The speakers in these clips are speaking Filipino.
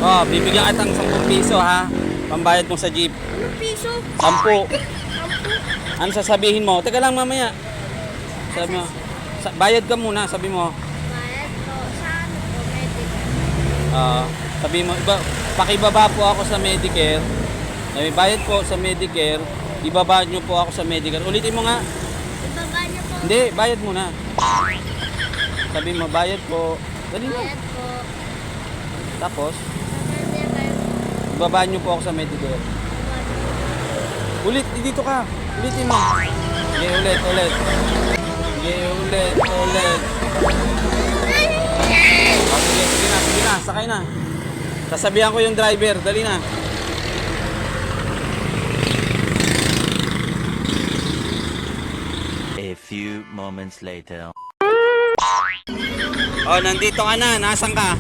Oh, bibigyan kitang 10 piso ha. Pambayad mo sa jeep. Anong piso? 10. Ano sasabihin mo? Teka lang mamaya. Sabi mo, bayad ka muna, sabi mo. Bayad po. Saan po? Medical. Sabi mo, pakibaba po ako sa Medicare. May bayad po sa Medicare. Ibaba nyo po ako sa Medicare. Ulitin mo nga. Ibaba niyo po. Hindi, bayad muna. Sabi mo, bayad po. Dali na. Bayad po. Tapos, Sa Medicare po. ibaba nyo po ako sa Medicare. Ibaba niyo. Ulit, dito ka. Ulitin mo. Sige, ulit. Sige, ulit. Sige na. Sakay na. Sasabihan ko yung driver. Dali na. A few moments later. Oh, nandito ka na. Nasaan ka?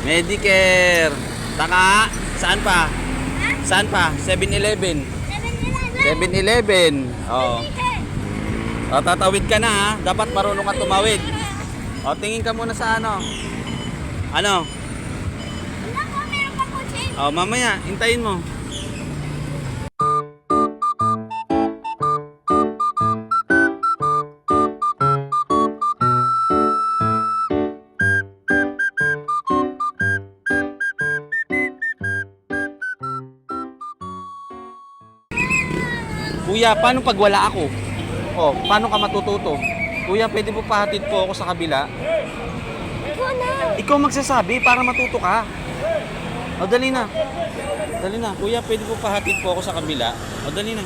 Medicare. Taka. Saan pa? 7-Eleven. 7-Eleven. Oh. Oh, tatawid ka na ha. Dapat marunong ka tumawid. Oh, tingin ka muna sa ano. Ano? Wala po, meron pa po change. Oh, mamaya, hintayin mo. Kuya, paano pag wala ako? Oh, paano ka matututo? Kuya, pwede mo pahatid po ako sa kabila? Ikaw na. Ikaw magsasabi para matuto ka. O, dali na. Dali na. Kuya, pwede po pahatid po ako sa kabila? O, dali na.